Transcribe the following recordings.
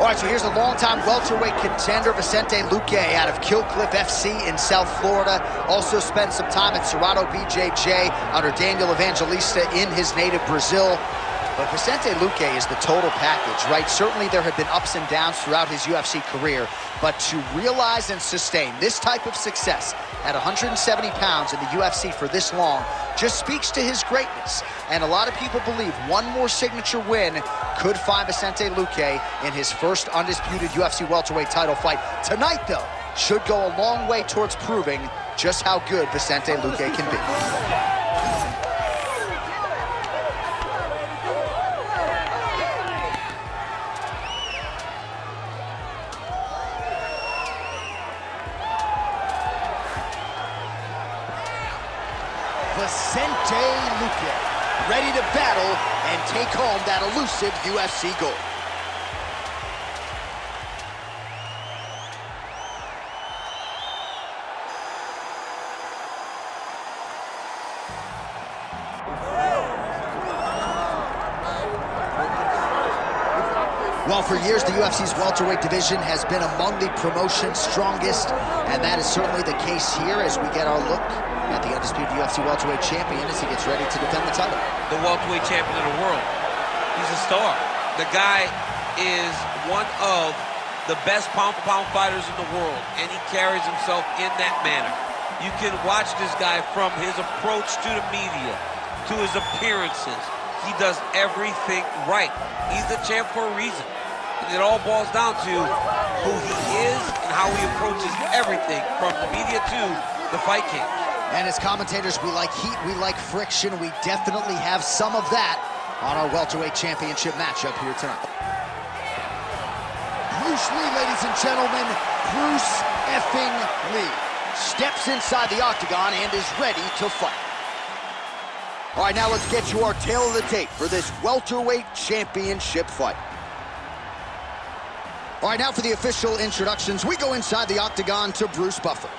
All right, so here's a longtime welterweight contender, Vicente Luque, out of Kill Cliff FC in South Florida. Also spent some time at Cerrado BJJ under Daniel Evangelista in his native Brazil. But Vicente Luque is the total package, right? Certainly there have been ups and downs throughout his UFC career, but to realize and sustain this type of success at 170 pounds in the UFC for this long just speaks to his greatness. And a lot of people believe one more signature win could find Vicente Luque in his first undisputed UFC welterweight title fight. Tonight, though, should go a long way towards proving just how good Vicente Luque can be. Vicente Luque, ready to battle and take home that elusive UFC gold. Well, for years, the UFC's welterweight division has been among the promotion's strongest, and that is certainly the case here as we get our look at the undisputed UFC welterweight champion as he gets ready to defend the title. The welterweight champion of the world. He's a star. The guy is one of the best pound-for-pound fighters in the world, and he carries himself in that manner. You can watch this guy from his approach to the media, to his appearances. He does everything right. He's the champ for a reason. And it all boils down to who he is and how he approaches everything from the media to the fight camp. And as commentators, we like heat, we like friction. We definitely have some of that on our welterweight championship matchup here tonight. Bruce Lee, ladies and gentlemen, Bruce effing Lee steps inside the octagon and is ready to fight. All right, now let's get you our tale of the tape for this welterweight championship fight. All right, now for the official introductions, we go inside the octagon to Bruce Buffer.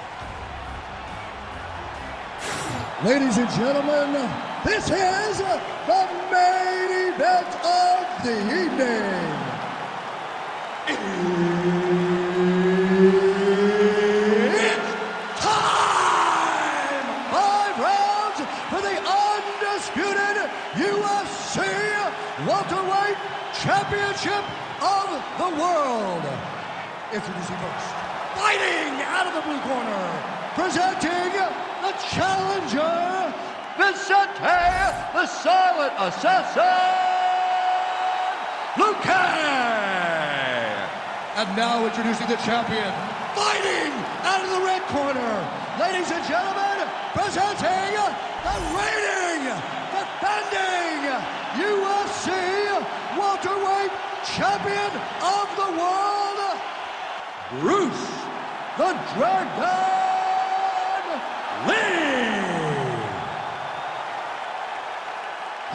Ladies and gentlemen, this is the main event of the evening. It's time! 5 rounds for the undisputed UFC welterweight championship of the world. Introducing first, fighting out of the blue corner, presenting the challenger, Vicente the Silent Assassin Luque. And now introducing the champion, fighting out of the red corner, ladies and gentlemen, presenting the reigning, defending UFC welterweight champion of the world, Bruce the Dragon Lee.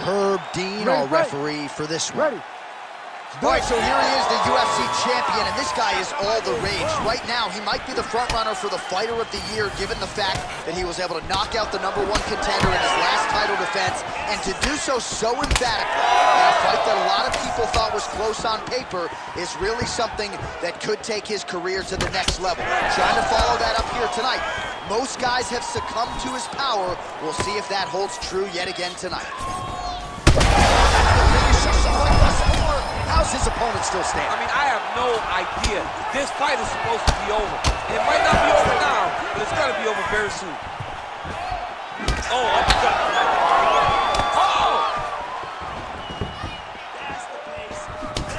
Herb Dean, our referee for this one. All right, so here he is, the UFC champion, and this guy is all the rage. Right now, he might be the front runner for the Fighter of the Year, given the fact that he was able to knock out the #1 contender in his last title defense, and to do so emphatically in a fight that a lot of people thought was close on paper is really something that could take his career to the next level. Trying to follow that up here tonight. Most guys have succumbed to his power. We'll see if that holds true yet again tonight. How's his opponent still standing? I mean, I have no idea. This fight is supposed to be over. It might not be over now, but it's gonna be over very soon. Oh, uppercut. Oh! That's the pace.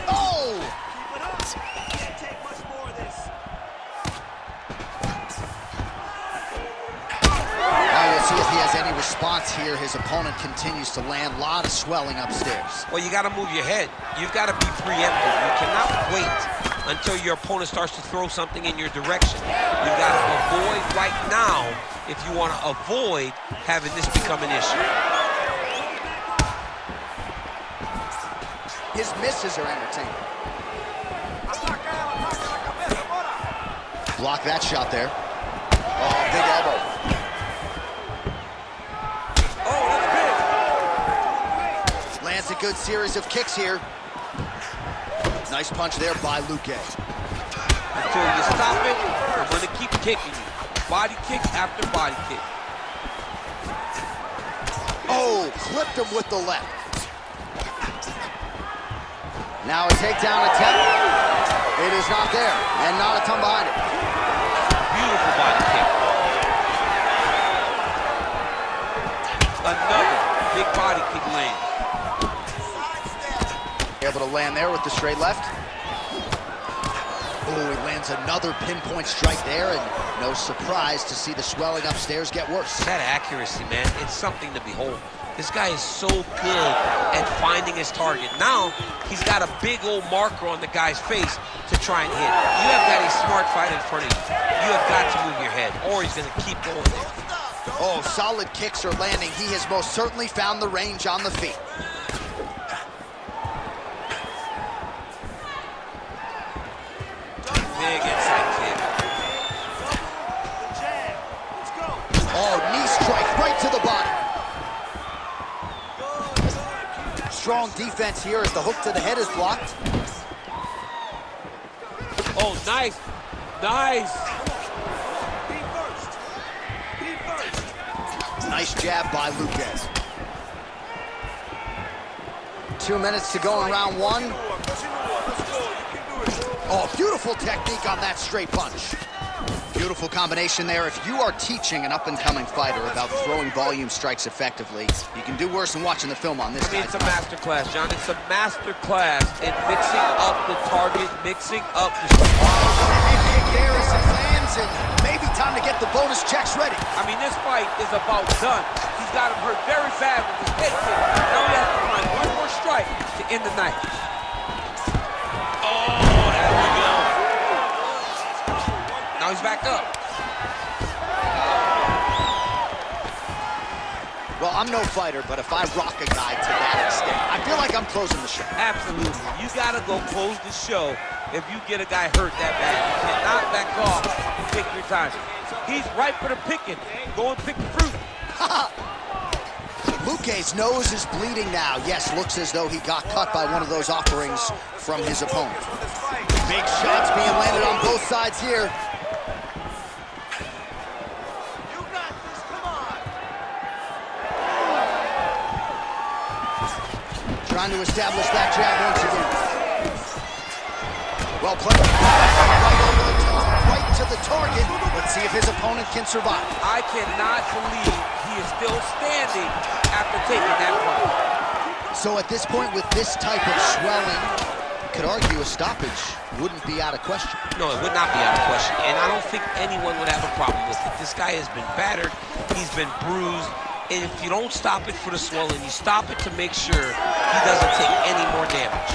Oh! Keep it up. Can't take much more of this. We'll see if he has any response here. His opponent continues to land. A lot of swelling upstairs. Well, you got to move your head. You've got to be preemptive. You cannot wait until your opponent starts to throw something in your direction. You've got to avoid right now if you want to avoid having this become an issue. His misses are entertaining. Block that shot there. Oh, big elbow. Lands a good series of kicks here. Nice punch there by Luque. Until you stop it, I'm going to keep kicking you. Body kick after body kick. Oh, clipped him with the left. Now a takedown attempt. It is not there, and not a ton behind it. Beautiful body kick. Another big body kick lands. Able to land there with the straight left. Oh, he lands another pinpoint strike there, and no surprise to see the swelling upstairs get worse. That accuracy, man, it's something to behold. This guy is so good at finding his target. Now, he's got a big old marker on the guy's face to try and hit. You have got a smart fight in front of you. You have got to move your head, or he's going to keep going there. Oh, solid kicks are landing. He has most certainly found the range on the feet. Big inside kick. Oh, knee strike right to the body. Strong defense here as the hook to the head is blocked. Oh, nice. Nice. Nice jab by Luque. 2 minutes to go in round one. Oh, beautiful technique on that straight punch. Beautiful combination there. If you are teaching an up-and-coming fighter about throwing volume strikes effectively, you can do worse than watching the film on this guy. It's a master class, John. It's a master class in mixing up the target, mixing up the... Head kick there as it lands, and maybe time to get the bonus checks ready. I mean, this fight is about done. He's got him hurt very bad with his head kick. Now he has to find one more strike to end the night. Oh, there we go. Now he's back up. Well, I'm no fighter, but if I rock a guy to that extent, I feel like I'm closing the show. Absolutely. You gotta go close the show if you get a guy hurt that bad. You cannot back off and take your time. He's ripe for the picking. Go and pick the fruit. Luque's nose is bleeding now. Yes, looks as though he got cut by one of those offerings from his opponent. Big shots being landed on both sides here. Trying to establish that jab once again. Well played. Right over the top, right to the target. Let's see if his opponent can survive. I cannot believe he is still standing after taking that punch. So at this point, with this type of swelling, could argue a stoppage wouldn't be out of question. No, it would not be out of question, and I don't think anyone would have a problem with it. This guy has been battered, he's been bruised, and if you don't stop it for the swelling, you stop it to make sure he doesn't take any more damage.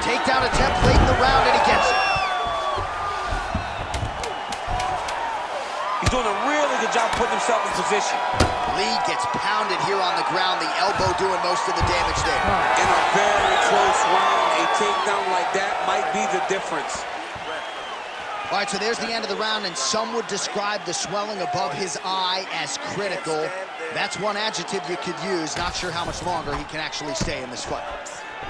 Takedown attempt late in the round, and he gets it. He's doing a really good job putting himself in position. Lee gets pounded here on the ground, the elbow doing most of the damage there. In a very close round, a takedown like that might be the difference. All right, so there's the end of the round, and some would describe the swelling above his eye as critical. That's one adjective you could use. Not sure how much longer he can actually stay in this fight.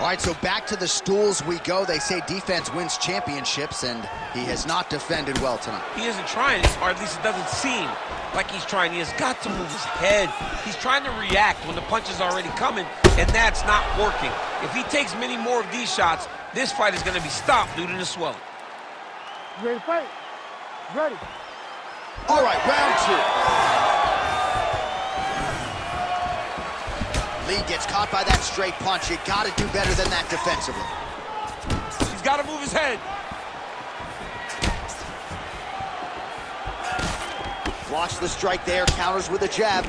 All right, so back to the stools we go. They say defense wins championships, and he has not defended well tonight. He isn't trying, or at least it doesn't seem like he's trying. He has got to move his head. He's trying to react when the punch is already coming, and that's not working. If he takes many more of these shots, this fight is going to be stopped due to the swelling. You ready to fight? Ready. All right, round two. Lee gets caught by that straight punch. You got to do better than that defensively. He's got to move his head. Watch the strike there, counters with a jab.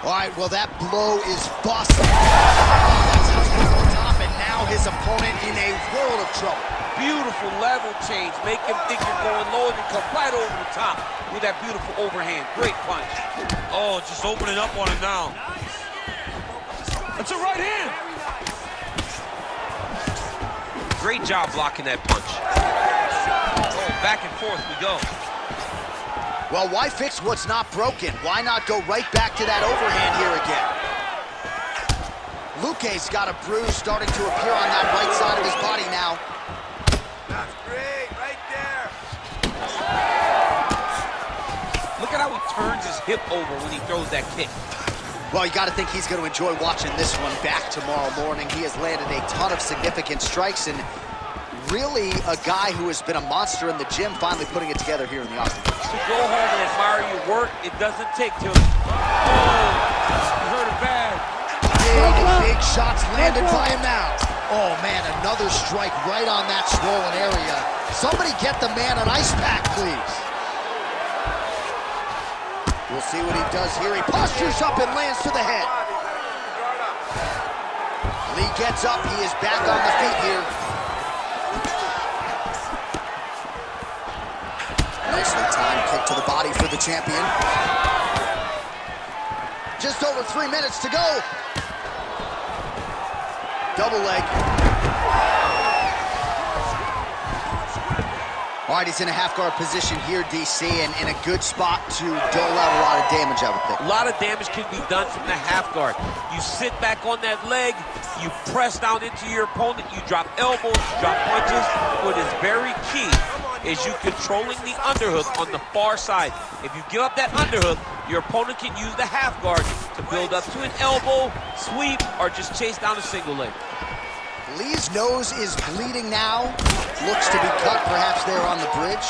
All right, well, that blow is busted. That's how he's to the top, and now his opponent in a world of trouble. Beautiful level change. Make him think you're going low and come right over the top with that beautiful overhand. Great punch. Oh, just opening up on him now. That's a right hand. Great job blocking that punch. Oh, back and forth we go. Well, why fix what's not broken? Why not go right back to that overhand here again? Luque's got a bruise starting to appear on that right side of his body now. That's great, right there. Look at how he turns his hip over when he throws that kick. Well, you got to think he's going to enjoy watching this one back tomorrow morning. He has landed a ton of significant strikes, and really a guy who has been a monster in the gym, finally putting it together here in the Octagon. To go home and admire your work, it doesn't take till... Oh, you heard it bad. Big shots landed by him now. Oh, man, another strike right on that swollen area. Somebody get the man an ice pack, please. We'll see what he does here. He postures up and lands to the head. Lee gets up. He is back on the feet here. Nicely timed kick to the body for the champion. Just over 3 minutes to go. Double leg. All right, he's in a half guard position here, DC, and in a good spot to dole out a lot of damage, I would think. A lot of damage can be done from the half guard. You sit back on that leg, you press down into your opponent, you drop elbows, you drop punches. What is very key is you controlling the underhook on the far side. If you give up that underhook, your opponent can use the half guard to build up to an elbow, sweep, or just chase down a single leg. Lee's nose is bleeding now. Looks to be cut, perhaps there on the bridge.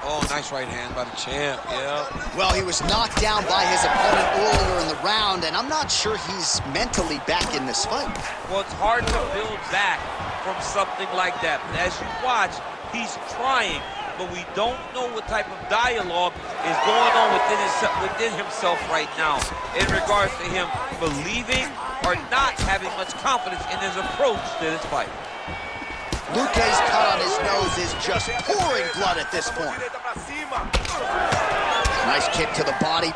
Oh, nice right hand by the champ, yeah. Well, he was knocked down by his opponent earlier in the round, and I'm not sure he's mentally back in this fight. Well, it's hard to build back from something like that. But as you watch, he's trying, but we don't know what type of dialogue is going on within himself right now in regards to him believing or not having much confidence in his approach to this fight. Luque's cut on his nose is just pouring blood at this point. Nice kick to the body.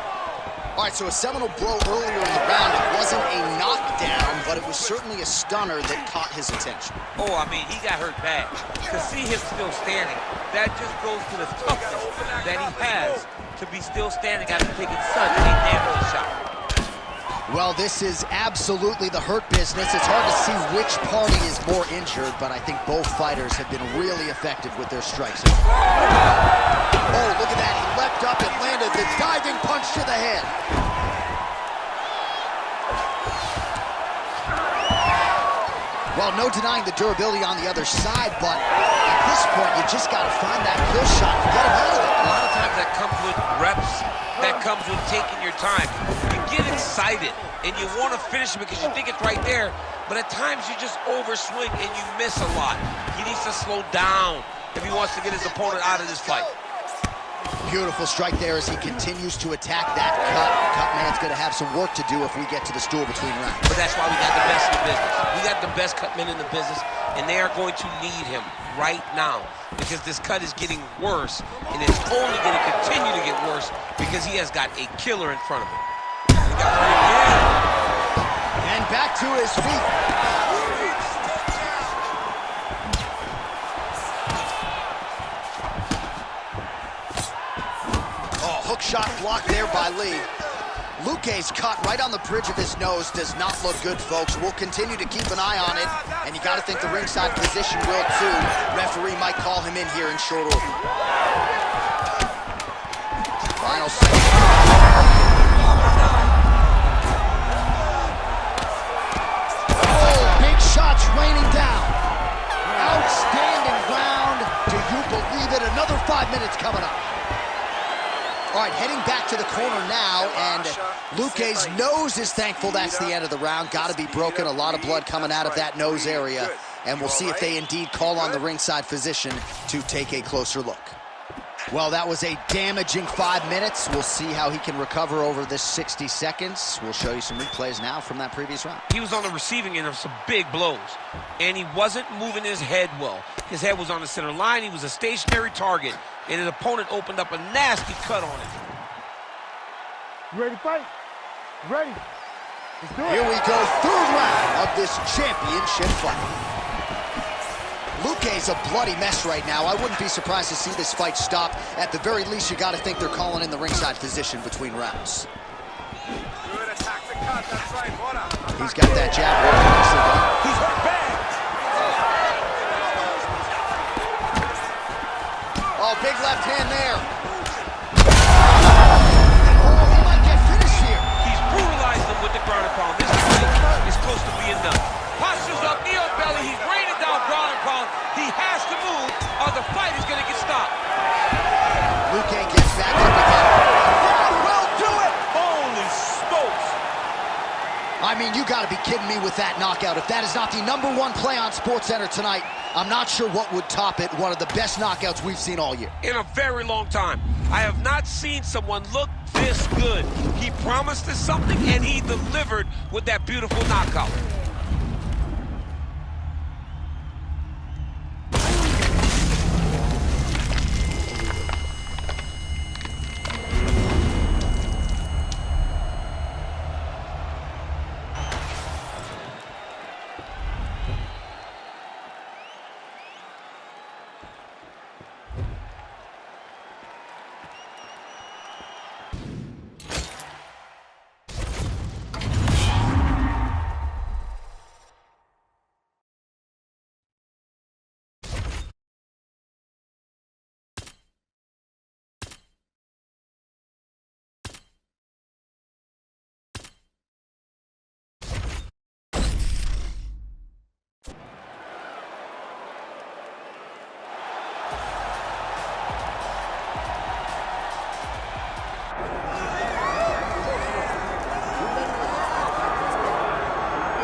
All right, so a seminal blow earlier in the round. It wasn't a knockdown, but it was certainly a stunner that caught his attention. Oh, I mean, he got hurt bad. To see him still standing, that just goes to the toughness that he has to be still standing after taking such a damaging shot. Well, this is absolutely the hurt business. It's hard to see which party is more injured, but I think both fighters have been really effective with their strikes. Oh, look at that. He leapt up and landed the diving punch to the head. Well, no denying the durability on the other side, but at this point, you just got to find that kill shot and get him out of it. A lot of times that comes with reps, that comes with taking your time. You get excited, and you want to finish it because you think it's right there, but at times you just overswing and you miss a lot. He needs to slow down if he wants to get his opponent out of this fight. Beautiful strike there as he continues to attack that cut. Cut man's going to have some work to do if we get to the stool between rounds. But that's why we got the best in the business. We got the best cut men in the business, and they are going to need him right now because this cut is getting worse, and it's only going to continue to get worse because he has got a killer in front of him. He got hurt again. And back to his feet. Hook shot blocked there by Lee. Luque's cut right on the bridge of his nose does not look good, folks. We'll continue to keep an eye on it, and you got to think the ringside position will too. Referee might call him in here in short order. Final second. Oh, big shots raining down. Outstanding round. Do you believe it? Another 5 minutes coming up. All right, heading back to the corner now, and Luque's nose is thankful that's the end of the round. Got to be broken, a lot of blood coming out of that nose area, and we'll see if they indeed call on the ringside physician to take a closer look. Well, that was a damaging 5 minutes. We'll see how he can recover over this 60 seconds. We'll show you some replays now from that previous round. He was on the receiving end of some big blows, and he wasn't moving his head well. His head was on the center line. He was a stationary target, and his opponent opened up a nasty cut on him. You ready to fight? Ready. Let's do it. Here we go, third round of this championship fight. Luque's a bloody mess right now. I wouldn't be surprised to see this fight stop. At the very least, you got to think they're calling in the ringside position between rounds. Good attack the cut, that's right, Water. He's got that jab working nicely done. He's hurt bad. Oh, big left hand there. Oh, he might get finished here. He's brutalized him with the ground and pound. This fight is close to being done. Postures up, knee on belly. He's raining down ground and pound. He has to move, or the fight is going to get stopped. Luque gets back up again. That will do it. Holy smokes. I mean, you got to be kidding me with that knockout. If that is not the #1 play on SportsCenter tonight, I'm not sure what would top it. One of the best knockouts we've seen all year. In a very long time. I have not seen someone look this good. He promised us something, and he delivered with that beautiful knockout.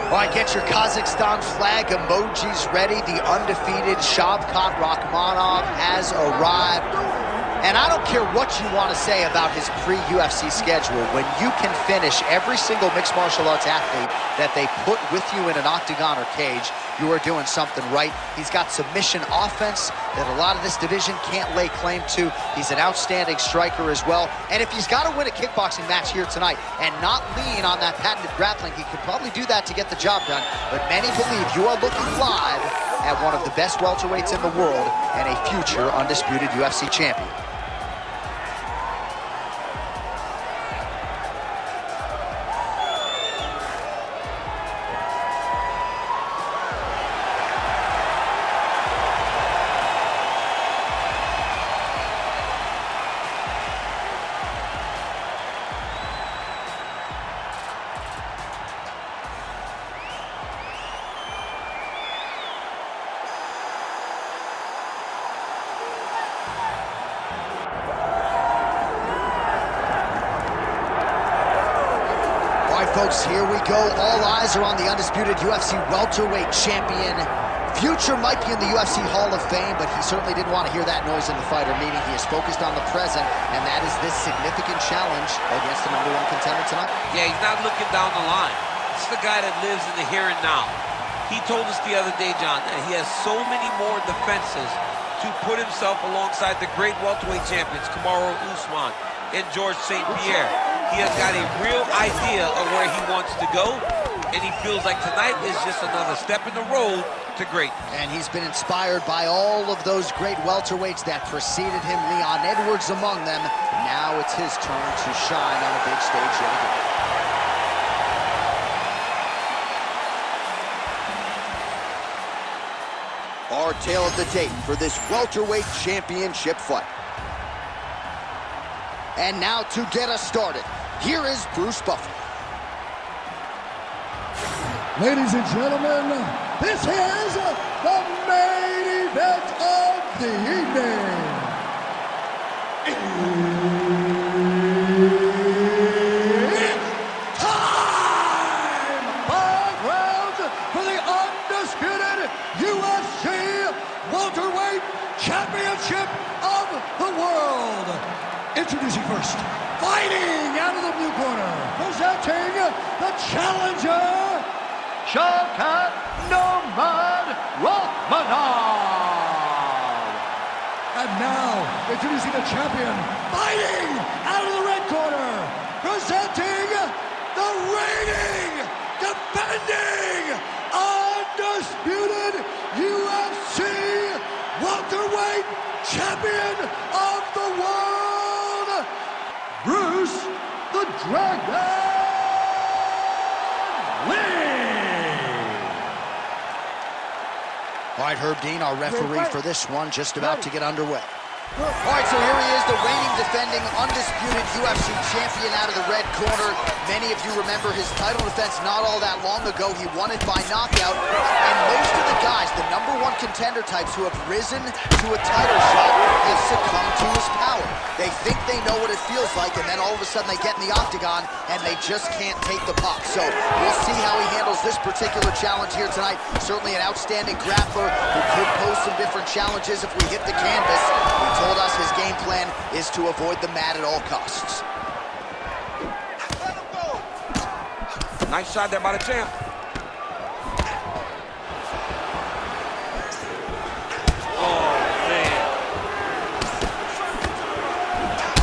All right, get your Kazakhstan flag emojis ready. The undefeated Shavkat Rakhmonov has arrived. And I don't care what you want to say about his pre-UFC schedule. When you can finish every single mixed martial arts athlete that they put with you in an octagon or cage, you are doing something right. He's got submission offense that a lot of this division can't lay claim to. He's an outstanding striker as well. And if he's got to win a kickboxing match here tonight and not lean on that patented grappling, he could probably do that to get the job done. But many believe you are looking live at one of the best welterweights in the world and a future undisputed UFC champion. Folks, here we go. All eyes are on the undisputed UFC welterweight champion. Future might be in the UFC Hall of Fame, but he certainly didn't want to hear that noise in the fighter meeting. He is focused on the present, and that is this significant challenge against the #1 contender tonight. Yeah, he's not looking down the line. This is the guy that lives in the here and now. He told us the other day, John, that he has so many more defenses to put himself alongside the great welterweight champions, Kamaru Usman and George St. Pierre. He has got a real idea of where he wants to go, and he feels like tonight is just another step in the road to greatness. And he's been inspired by all of those great welterweights that preceded him, Leon Edwards among them. Now it's his turn to shine on a big stage yet again. Our tale of the tape for this welterweight championship fight. And now to get us started, here is Bruce Buffer. Ladies and gentlemen, this is the main event of the evening. It's time! 5 rounds for the undisputed UFC welterweight championship of the world. Introducing first, fighting out of the blue corner, presenting the challenger, Shavkat Rakhmonov. And now, introducing the champion, fighting out of the red corner, presenting the reigning, defending, undisputed UFC champion of the world, Bruce the Dragon Lee. All right, Herb Dean, our referee for this one, just about to get underway. All right, so here he is, the reigning, defending, undisputed UFC champion out of the red corner. Many of you remember his title defense not all that long ago. He won it by knockout. And most of the guys, the #1 contender types who have risen to a title shot, have succumbed to his power. They think they know what it feels like, and then all of a sudden they get in the octagon, and they just can't take the pop. So we'll see how he handles this particular challenge here tonight. Certainly an outstanding grappler who could pose some different challenges if we hit the canvas. He told us his game plan is to avoid the mat at all costs. Nice shot there by the champ. Oh, man.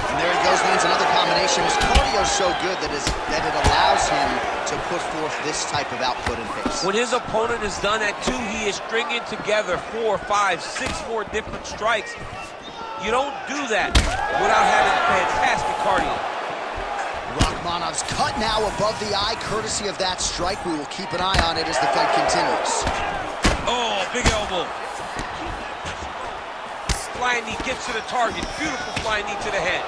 And there he goes, lands another combination. His cardio's so good that it allows him to put forth this type of output and pace. When his opponent is done at 2, he is stringing together 4, 5, 6 more different strikes. You don't do that without having fantastic cardio. Rachmanov's cut now above the eye, courtesy of that strike. We will keep an eye on it as the fight continues. Oh, big elbow. Flying knee gets to the target. Beautiful flying knee to the head.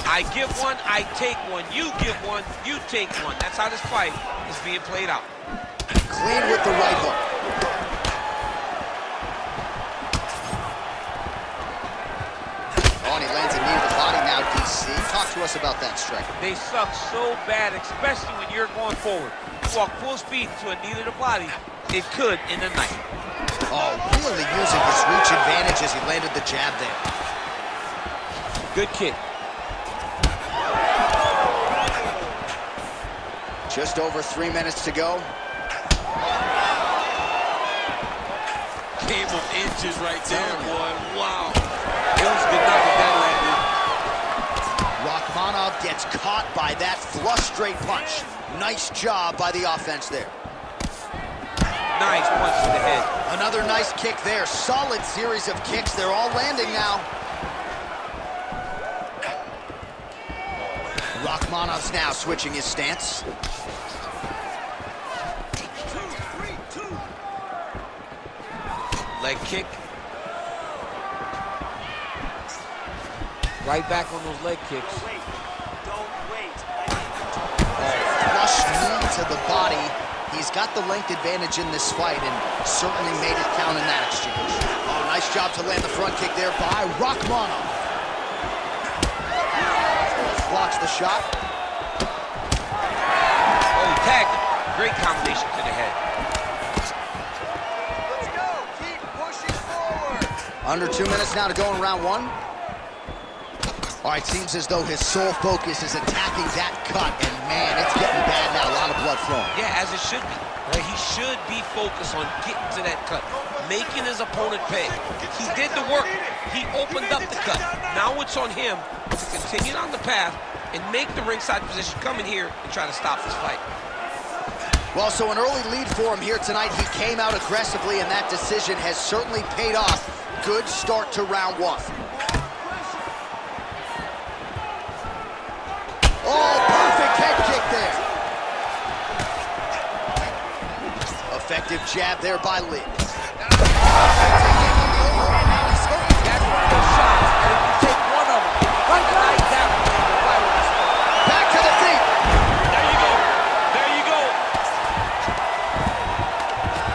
I give one, I take one. You give one, you take one. That's how this fight is being played out. Clean with the right hook. Oh, and he lands a knee to the body now, DC. Talk to us about that strike. They suck so bad, especially when you're going forward. You walk full speed to a knee to the body, it could in the night. Oh, really using his reach advantage as he landed the jab there. Good kick. Just over 3 minutes to go. Game of inches right there, boy. Wow. It was good knock if that landed. Rachmanov gets caught by that flush straight punch. Nice job by the offense there. Nice punch to the head. Another nice kick there. Solid series of kicks. They're all landing now. Rachmanov's now switching his stance. Leg kick. Right back on those leg kicks. Flush knee to the body. He's got the length advantage in this fight and certainly made it count in that exchange. Oh, nice job to land the front kick there by Rachmanov. Blocks the shot. Oh, he tagged him. Great combination to the head. Let's go. Keep pushing forward. Under 2 minutes now to go in round 1. All right, seems as though his sole focus is attacking that cut, and man, it's getting bad now. A lot of blood flowing. Yeah, as it should be. Right? He should be focused on getting to that cut, making his opponent pay. He did the work. He opened up the cut. Now it's on him to continue on the path and make the ringside position, come in here and try to stop this fight. Well, so an early lead for him here tonight. He came out aggressively, and that decision has certainly paid off. Good start to round 1. Oh, perfect head kick there. Effective jab there by Lee. That's one of those shots, and if you take one of them, like a night down, Back to the feet. there you go. There you go.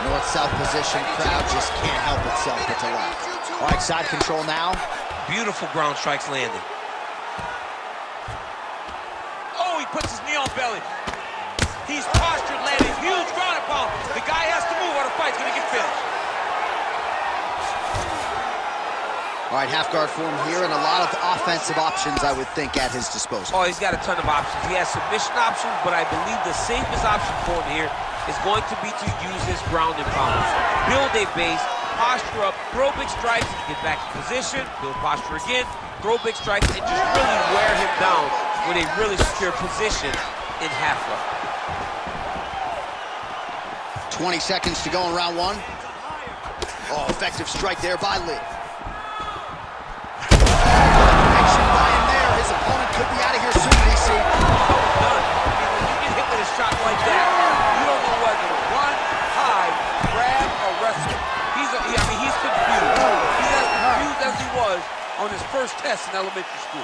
North-south position, crowd just can't help itself but to laugh. All right, side control now. Beautiful ground strikes landed. Oh, he puts his knee on belly. He's postured, landing huge ground and pound. The guy has to move or the fight's gonna get finished. All right, half guard form here, and a lot of offensive options, I would think, at his disposal. Oh, he's got a ton of options. He has submission options, but I believe the safest option for him here is going to be to use his ground and pound. Build a base, posture up, throw big strikes, get back in position, build posture again, throw big strikes, and just really wear him down with a really secure position in half guard. 20 seconds to go in round 1. Oh, effective strike there by Lee. Action by him there. His opponent could be out of here soon, DC. Done. I mean, when you get hit with a shot like that, you don't know whether to run, hide, grab, or wrestle. He's confused. He's as confused as he was on his first test in elementary school.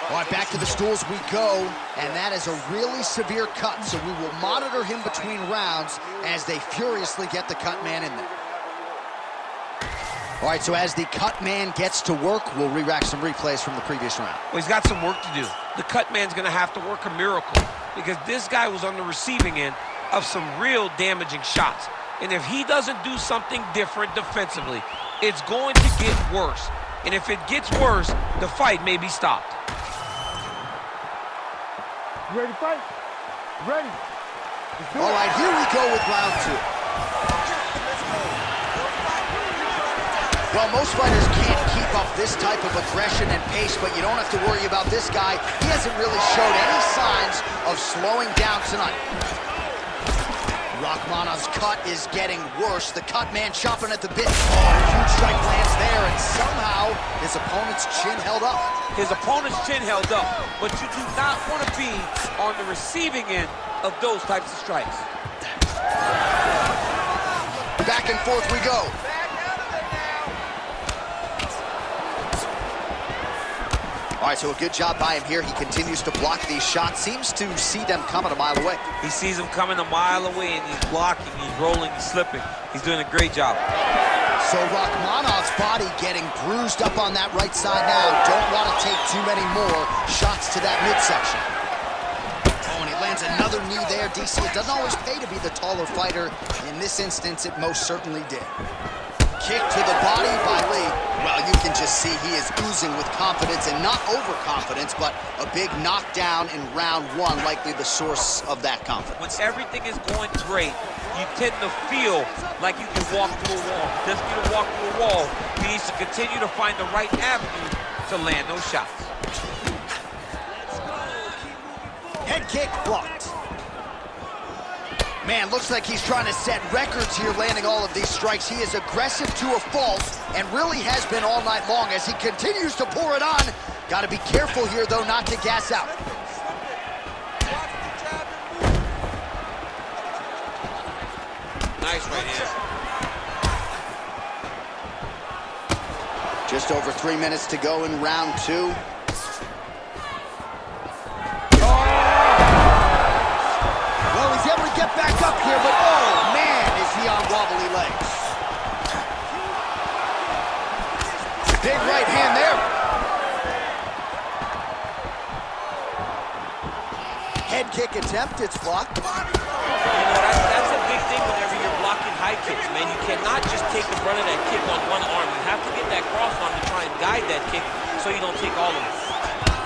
All right, back to the stools we go, and that is a really severe cut, so we will monitor him between rounds as they furiously get the cut man in there. All right, so as the cut man gets to work, we'll re-rack some replays from the previous round. Well, he's got some work to do. The cut man's going to have to work a miracle because this guy was on the receiving end of some real damaging shots. And if he doesn't do something different defensively, it's going to get worse. And if it gets worse, the fight may be stopped. You ready to fight? Ready. All right, here we go with round 2. Well, most fighters can't keep up this type of aggression and pace, but you don't have to worry about this guy. He hasn't really showed any signs of slowing down tonight. Rachmanov's cut is getting worse. The cut man chopping at the bit. Oh, huge strike lands there, and somehow his opponent's chin held up. His opponent's chin held up, but you do not want to be on the receiving end of those types of strikes. Back and forth we go. All right, so a good job by him here. He continues to block these shots. Seems to see them coming a mile away. He sees them coming a mile away, and he's blocking, he's rolling, he's slipping. He's doing a great job. So Rachmanov's body getting bruised up on that right side now. Don't want to take too many more shots to that midsection. Oh, and he lands another knee there, DC. It doesn't always pay to be the taller fighter. In this instance, it most certainly did. Kick to the body by Lee. Well, you can just see he is oozing with confidence, and not overconfidence, but a big knockdown in round 1, likely the source of that confidence. When everything is going great, you tend to feel like you can walk through a wall. Just for you to walk through a wall, he needs to continue to find the right avenue to land those shots. Head kick blocked. Man, looks like he's trying to set records here, landing all of these strikes. He is aggressive to a fault and really has been all night long as he continues to pour it on. Got to be careful here, though, not to gas out. Nice right hand. Just over 3 minutes to go in round 2. Get back up here, but oh man, is he on wobbly legs. Big right hand there. Head kick attempt, it's blocked. You know, that's a big thing whenever you're blocking high kicks, man. You cannot just take the brunt of that kick on one arm. You have to get that cross arm to try and guide that kick so you don't take all of it.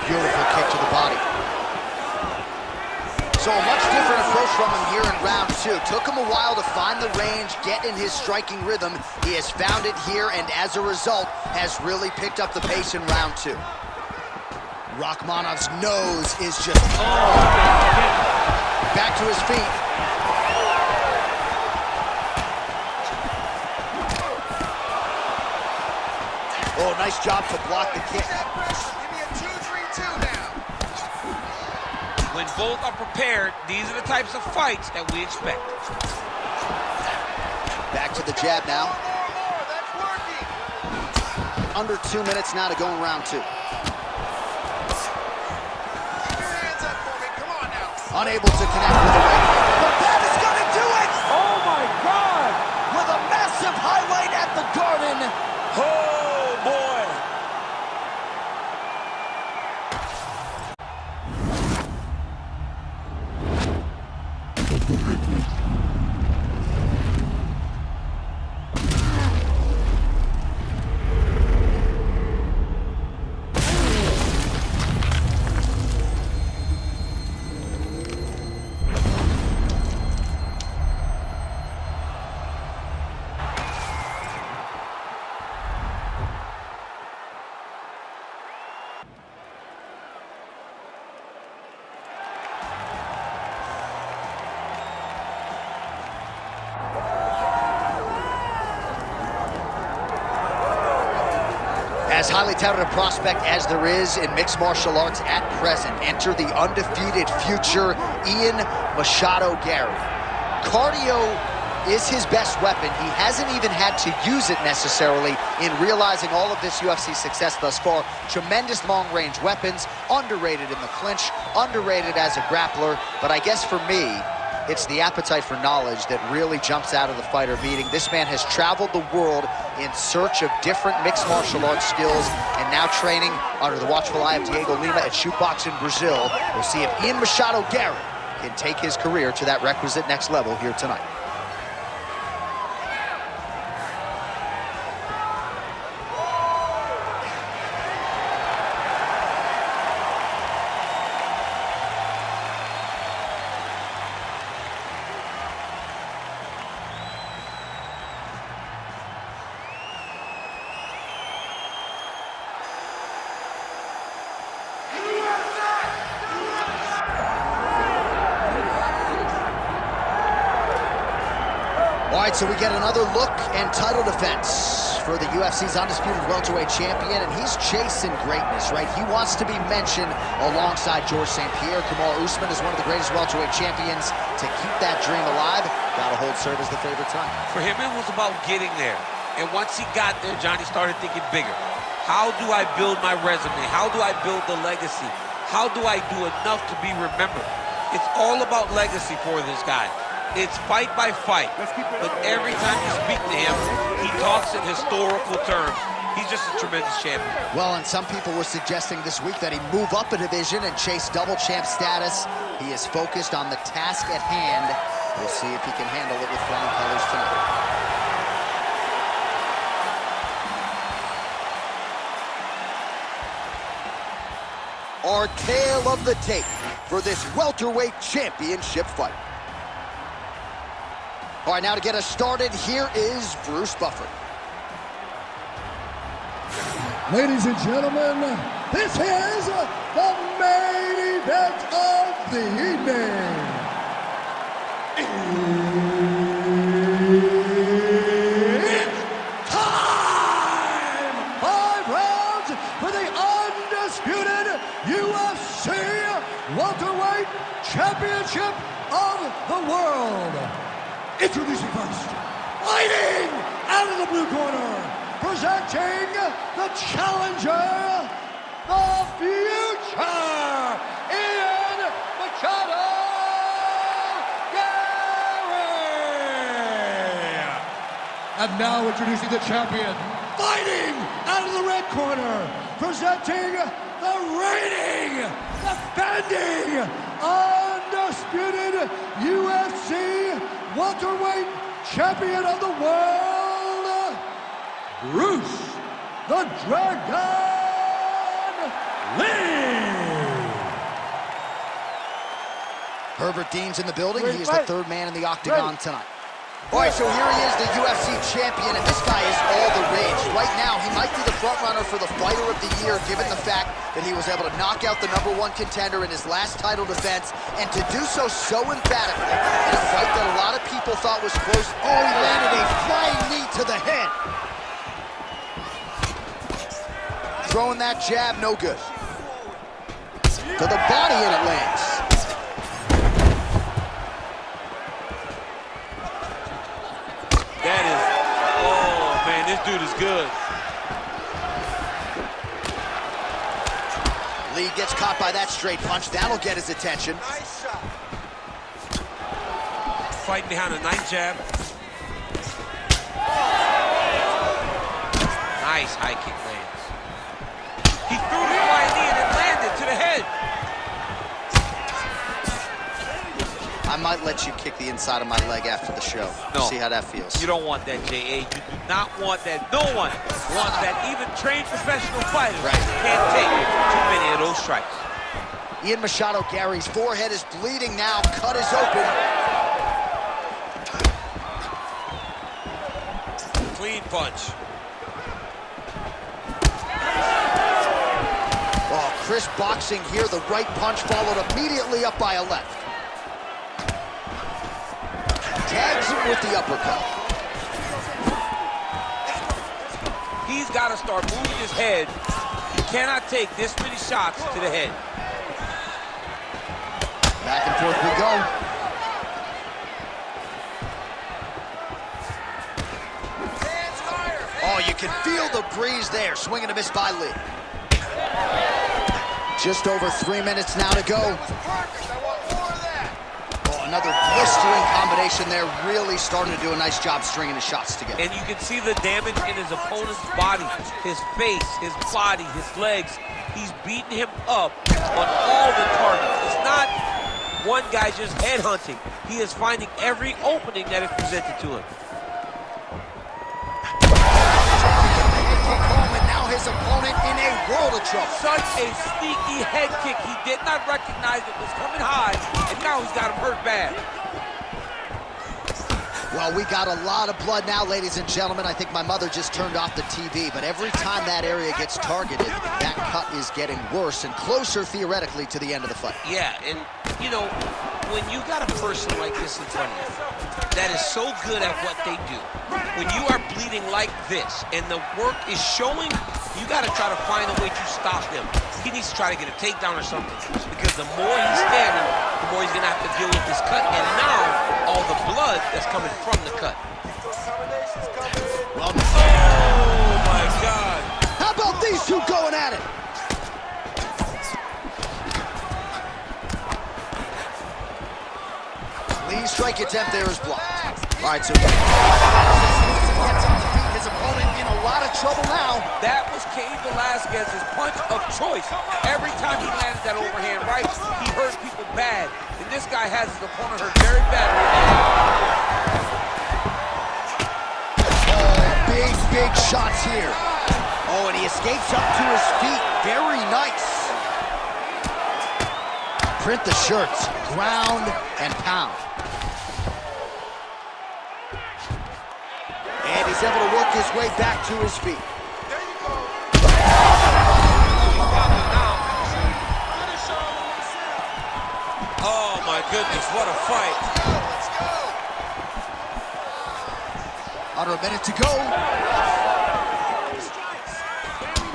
Beautiful kick to the body. So a much different approach from him here in round 2. Took him a while to find the range, get in his striking rhythm. He has found it here, and as a result, has really picked up the pace in round 2. Rachmanov's nose is just, back to his feet. Oh, nice job to block the kick. Give me a 2-3-2 now. When both are prepared, these are the types of fights that we expect. Back to the jab now. More, that's working. Under 2 minutes now to go in round 2. Keep your hands up for me. Come on now. Unable to connect with the right hand. But that is going to do it! Oh my God! With a massive highlight at the Garden. Oh, boy! As highly touted a prospect as there is in mixed martial arts at present, enter the undefeated future Ian Machado Gary. Cardio is his best weapon. He hasn't even had to use it necessarily in realizing all of this UFC success thus far. Tremendous long-range weapons, underrated in the clinch, underrated as a grappler, but I guess for me, it's the appetite for knowledge that really jumps out of the fighter meeting. This man has traveled the world in search of different mixed martial arts skills and now training under the watchful eye of Diego Lima at Shootbox in Brazil. We'll see if Ian Machado Gary can take his career to that requisite next level here tonight. All right, so we get another look and title defense for the UFC's undisputed welterweight champion, and he's chasing greatness, right? He wants to be mentioned alongside George St. Pierre. Kamaru Usman is one of the greatest welterweight champions. To keep that dream alive, gotta hold serve as the favorite time. For him, it was about getting there. And once he got there, Johnny started thinking bigger. How do I build my resume? How do I build the legacy? How do I do enough to be remembered? It's all about legacy for this guy. It's fight by fight, but every time you speak to him, he talks in historical terms. He's just a tremendous champion. Well, and some people were suggesting this week that he move up a division and chase double champ status. He is focused on the task at hand. We'll see if he can handle it with flying colors tonight. Our tale of the tape for this welterweight championship fight. All right, now to get us started, here is Bruce Buffer. Ladies and gentlemen, this is the main event of the evening. It's time! 5 rounds for the undisputed UFC Welterweight Championship of the World. Introducing first, fighting out of the blue corner, presenting the challenger, the future, Ian Machado Gary. And now introducing the champion, fighting out of the red corner, presenting the reigning, defending, undisputed UFC welterweight champion of the world, Bruce the Dragon Lee. Herbert Dean's in the building. He is the third man in the Octagon tonight. All right, so here he is, the UFC champion, and this guy is all the rage. Right now, he might be the front runner for the fighter of the year, given the fact that he was able to knock out the #1 contender in his last title defense, and to do so emphatically in a fight that a lot of people thought was close. Oh, he landed a flying knee to the head. Throwing that jab, no good. To the body, and it lands. That is, oh man, this dude is good. Lee gets caught by that straight punch. That'll get his attention. Nice shot. Fighting behind a nice jab. Nice high kick lands. He threw the flying knee and it landed to the head. I might let you kick the inside of my leg after the show. No. See how that feels. You don't want that, J.A. You do not want that. No one wants that. Even trained professional fighters can't take too many of those strikes. Ian Machado Gary's forehead is bleeding now. Cut is open. Clean punch. Oh, crisp boxing here. The right punch followed immediately up by a left. Tags him with the uppercut. He's got to to start moving his head. He cannot take this many shots to the head. Back and forth we go. Oh, you can feel the breeze there. Swing and a miss by Lee. Just over 3 minutes now to go. Oh, another blistering combination there. Really starting to do a nice job stringing the shots together. And you can see the damage in his opponent's body, his face, his body, his legs. He's beating him up on all the targets. It's not one guy just headhunting. He is finding every opening that is presented to him. His opponent in a world of trouble. Such a sneaky head kick. He did not recognize it was coming high, and now he's got him hurt bad. Well, we got a lot of blood now, ladies and gentlemen. I think my mother just turned off the TV, but every time that area gets targeted, that cut is getting worse and closer, theoretically, to the end of the fight. Yeah, and, you know, when you got a person like this in front of you that is so good at what they do, when you are bleeding like this and the work is showing, you got to try to find a way to stop him. He needs to try to get a takedown or something, because the more he's standing, the more he's going to have to deal with this cut, and now all the blood that's coming from the cut. Well, oh, my God. How about these two going at it? Lee's strike attempt there is blocked. All right, so gets on the feet. His opponent in a lot of trouble now. That was Cain Velasquez's punch of choice. Every time he landed that overhand right, he hurt people bad. And this guy has his opponent hurt very badly. Oh, big shots here. Oh, and he escapes up to his feet. Very nice. Print the shirts. Ground and pound. And he's able to work his way back to his feet. Oh my goodness, what a fight. Under a minute to go.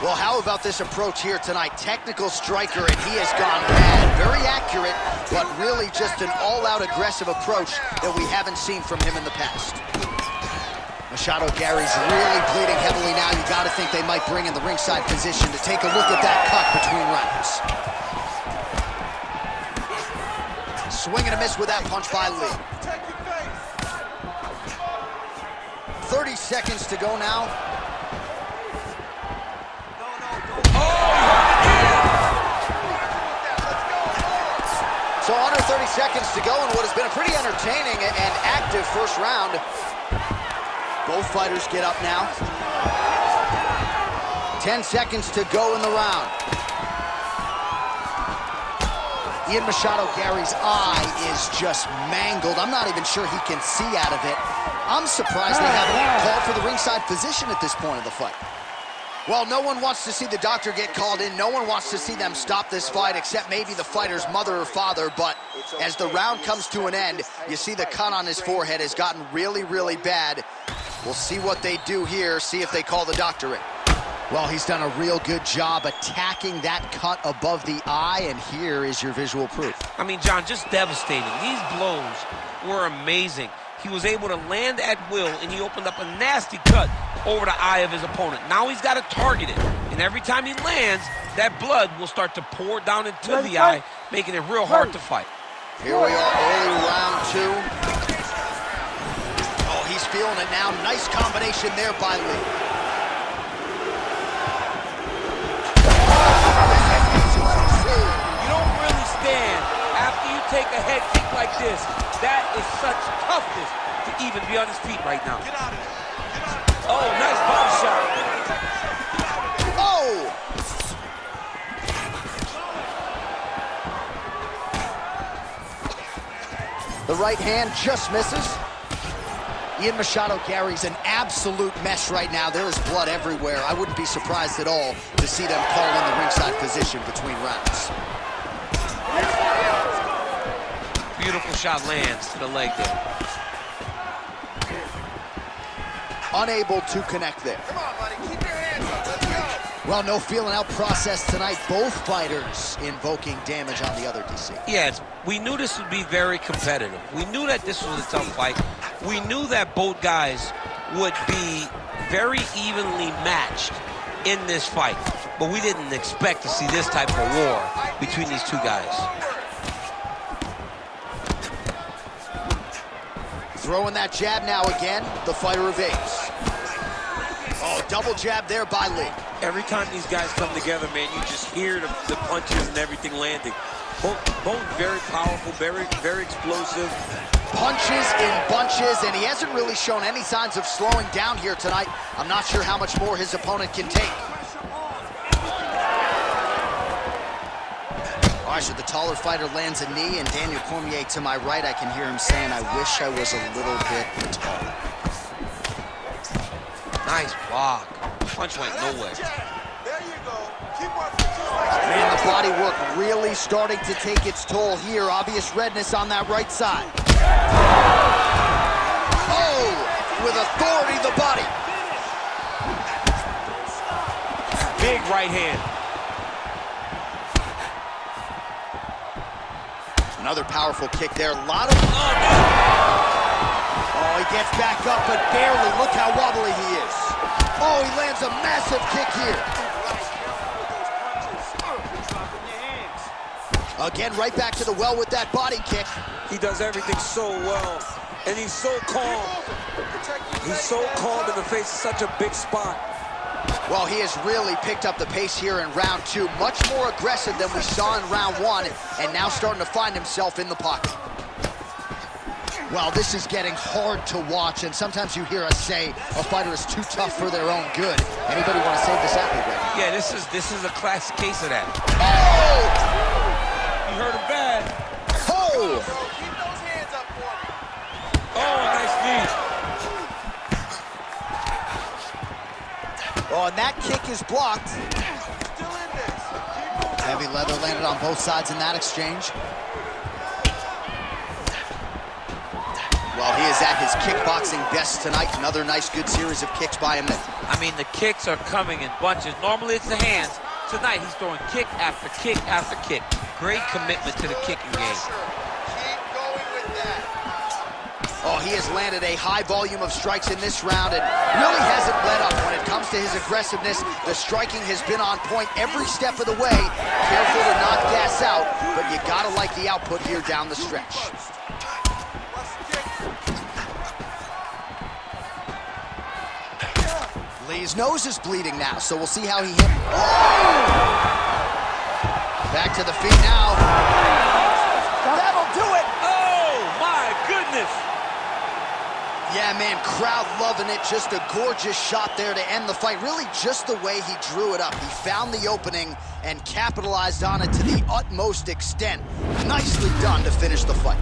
Well, how about this approach here tonight? Technical striker, and he has gone mad. Very accurate, but really just an all-out aggressive approach that we haven't seen from him in the past. Machado Gary's really bleeding heavily now. You got to think they might bring in the ringside position to take a look at that cut between rounds. Swing and a miss with that punch by Lee. 30 seconds to go now. So under 30 seconds to go in what has been a pretty entertaining and active first round. Both fighters get up now. 10 seconds to go in the round. Ian Machado Gary's eye is just mangled. I'm not even sure he can see out of it. I'm surprised they haven't called for the ringside position at this point of the fight. Well, no one wants to see the doctor get called in. No one wants to see them stop this fight, except maybe the fighter's mother or father. But as the round comes to an end, you see the cut on his forehead has gotten really bad. We'll see what they do here, see if they call the doctor in. Well, he's done a real good job attacking that cut above the eye, and here is your visual proof. I mean, John, just devastating. These blows were amazing. He was able to land at will, and he opened up a nasty cut over the eye of his opponent. Now he's got to target it, and every time he lands, that blood will start to pour down into the eye, making it real hard to fight. Here we are, early round two. Oh, he's feeling it now. Nice combination there by Lee. You don't really stand after you take a head kick like this. That is such toughness to even be on his feet right now. Oh, nice body shot. Oh! The right hand just misses. Ian Machado Gary's an absolute mess right now. There is blood everywhere. I wouldn't be surprised at all to see them call in the ringside position between rounds. Beautiful shot lands to the leg there. Unable to connect there. Come on, buddy. Keep your hands up. Well, no feeling out process tonight. Both fighters invoking damage on the other, DC. Yes, we knew this would be very competitive. We knew that this was a tough fight. We knew that both guys would be very evenly matched in this fight. But we didn't expect to see this type of war between these two guys. Throwing that jab now again, the fighter evades. Oh, double jab there by Lee. Every time these guys come together, man, you just hear the punches and everything landing. Both very powerful, very explosive. Punches in bunches, and he hasn't really shown any signs of slowing down here tonight. I'm not sure how much more his opponent can take. All right, so the taller fighter lands a knee, and Daniel Cormier to my right, I can hear him saying, I wish I was a little bit taller. Nice block. Punch went nowhere. There you go. Keep working. Man, the body work really starting to take its toll here. Obvious redness on that right side. Oh, with authority, the body. Big right hand. Another powerful kick there. A lot of... Oh, he gets back up, but barely. Look how wobbly he is. Oh, he lands a massive kick here. Again, right back to the well with that body kick. He does everything so well, and he's so calm. He's so calm in the face of such a big spot. Well, he has really picked up the pace here in round two. Much more aggressive than we saw in round one, and now starting to find himself in the pocket. Well, this is getting hard to watch, and sometimes you hear us say a fighter is too tough for their own good. Anybody want to save this athlete right now? Yeah, this is a classic case of that. Oh! You heard him bad. Oh! Keep those hands up for me. Oh, nice knee. Oh, and that kick is blocked. Still in this. Keep moving. Heavy leather landed on both sides in that exchange. Well, he is at his kickboxing best tonight. Another nice, good series of kicks by him. I mean, the kicks are coming in bunches. Normally it's the hands. Tonight he's throwing kick after kick after kick. Great commitment to the kicking game. Keep going with that. Oh, he has landed a high volume of strikes in this round and really hasn't let up when it comes to his aggressiveness. The striking has been on point every step of the way. Careful to not gas out, but you gotta like the output here down the stretch. Lee's nose is bleeding now, so we'll see how he hit. Oh! Back to the feet now. That'll do it. Oh, my goodness. Yeah, man, crowd loving it. Just a gorgeous shot there to end the fight. Really just the way he drew it up. He found the opening and capitalized on it to the utmost extent. Nicely done to finish the fight.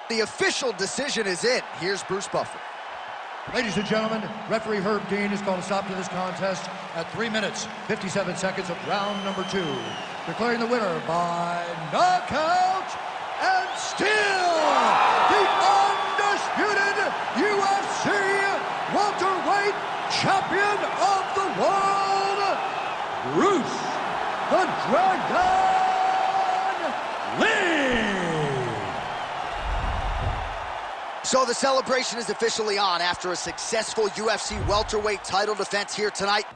The official decision is in. Here's Bruce Buffer. Ladies and gentlemen, referee Herb Dean has called a stop to this contest at 3 minutes, 57 seconds of round number 2. Declaring the winner by knockout and still the undisputed UFC welterweight champion of the world, Bruce the Dragon Lee. So the celebration is officially on after a successful UFC welterweight title defense here tonight.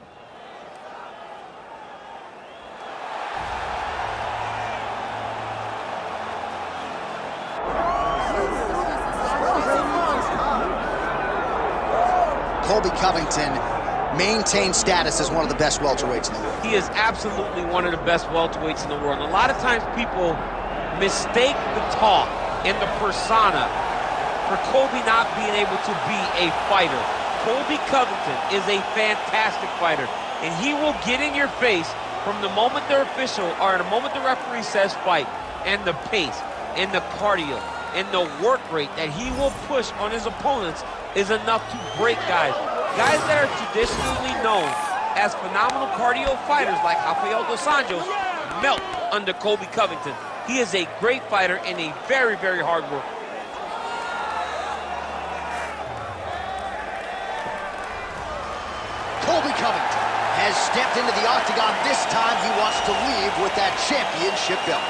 Colby Covington maintains status as one of the best welterweights in the world. He is absolutely one of the best welterweights in the world. A lot of times people mistake the talk and the persona for Colby not being able to be a fighter. Colby Covington is a fantastic fighter, and he will get in your face from the moment the official, or the moment the referee says fight, and the pace, and the cardio, and the work rate that he will push on his opponents is enough to break guys. Guys that are traditionally known as phenomenal cardio fighters like Rafael dos Anjos melt under Colby Covington. He is a great fighter and a very, very hard worker. Colby Covington has stepped into the Octagon. This time he wants to leave with that championship belt.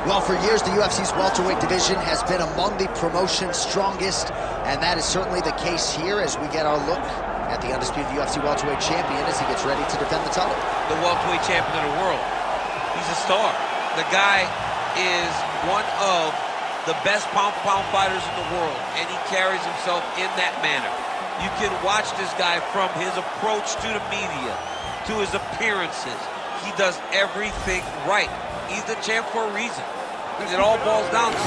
Well, for years, the UFC's welterweight division has been among the promotion's strongest, and that is certainly the case here as we get our look at the undisputed UFC welterweight champion as he gets ready to defend the title. The welterweight champion of the world. He's a star. The guy is one of the best pound-for-pound fighters in the world, and he carries himself in that manner. You can watch this guy from his approach to the media, to his appearances. He does everything right. He's the champ for a reason. It all boils down to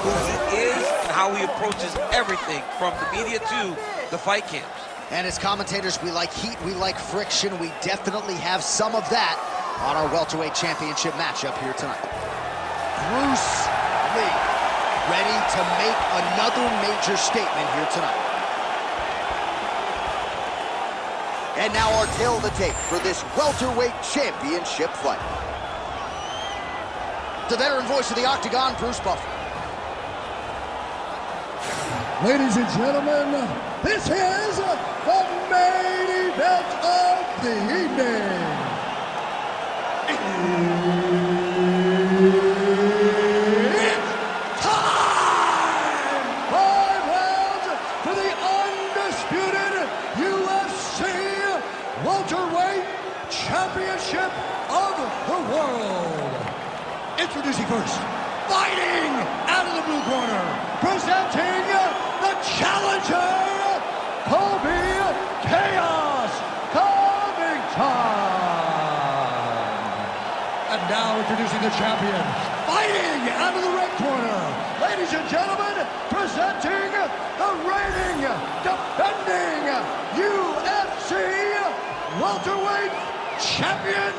who he is and how he approaches everything from the media to the fight camps. And as commentators, we like heat, we like friction. We definitely have some of that on our welterweight championship matchup here tonight. Bruce Lee, ready to make another major statement here tonight. And now our tale of the tape for this welterweight championship fight. The veteran voice of the Octagon, Bruce Buffer. Ladies and gentlemen, this is the main event of the evening. It's time! 5 rounds for the undisputed UFC welterweight championship of the world. Introducing first, fighting out of the blue corner, presenting the challenger, Colby Chaos Covington. And now introducing the champion, fighting out of the red corner, ladies and gentlemen, presenting the reigning, defending UFC welterweight champion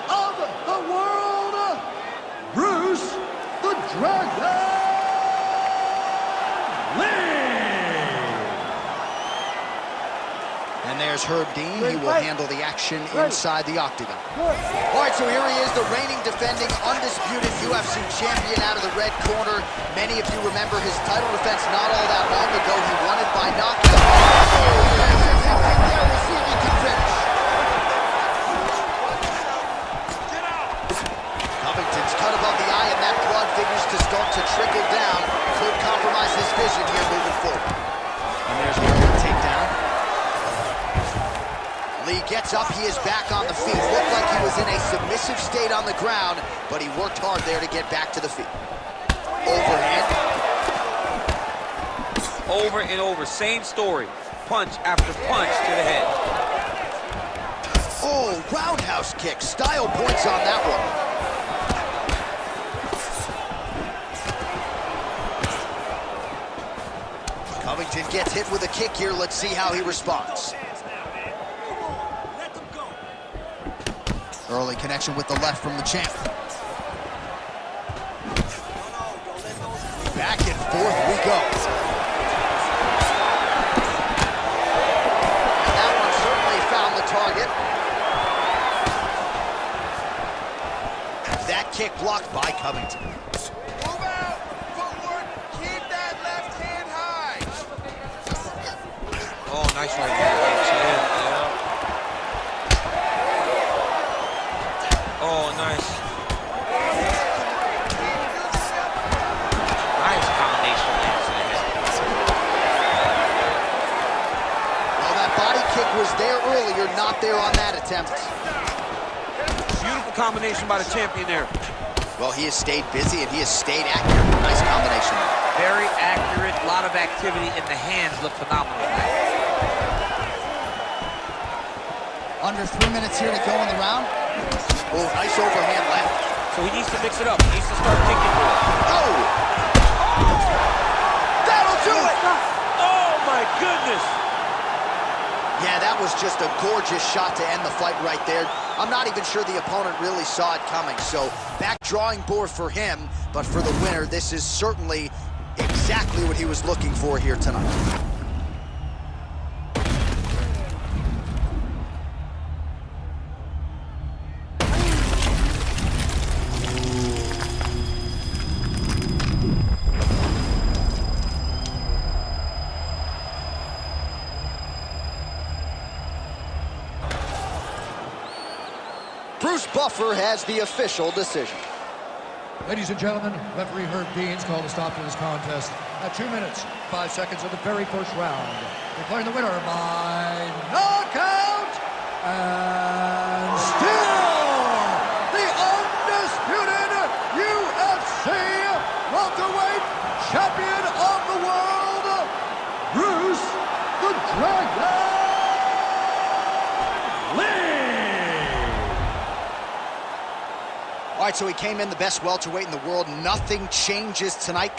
of the world, Bruce the Dragon Lee. And there's Herb Dean. He will handle the action inside the Octagon. All right, so here he is, the reigning, defending, undisputed UFC champion out of the red corner. Many of you remember his title defense not all that long ago. He won it by knockout. There, we'll see if he can finish. Covington's cut above the eye, and that blood figures to start to trickle down. Could compromise his vision here moving forward. And there's the takedown. Lee gets up, he is back on the feet. Looked like he was in a submissive state on the ground, but he worked hard there to get back to the feet. Overhand. Over and over, same story. Punch after punch to the head. Oh, roundhouse kick. Style points on that one. Covington gets hit with a kick here. Let's see how he responds. Early connection with the left from the champ. Back and forth we go. And that one certainly found the target. That kick blocked by Covington. Move out! Footwork! Keep that left hand high! Oh, nice right hand. Oh, nice. Nice combination. Well, that body kick was there earlier, not there on that attempt. Beautiful combination by the champion there. Well, he has stayed busy and he has stayed accurate. Nice combination. Very accurate, a lot of activity, and the hands look phenomenal. Under 3 minutes here to go in the round. Oh, nice overhand left. he needs to mix it up. He needs to start kicking more. Oh! That'll do it! Oh, my goodness. Yeah, that was just a gorgeous shot to end the fight right there. I'm not even sure the opponent really saw it coming. So back drawing board for him, but for the winner, this is certainly exactly what he was looking for here tonight. Bruce Buffer has the official decision. Ladies and gentlemen, referee Herb Dean's called a stop to this contest at 2 minutes, 5 seconds of the very first round. Declaring the winner by knockout, and still the undisputed UFC welterweight champion of the world, Bruce the Dragon Lee. All right, so he came in the best welterweight in the world. Nothing changes tonight.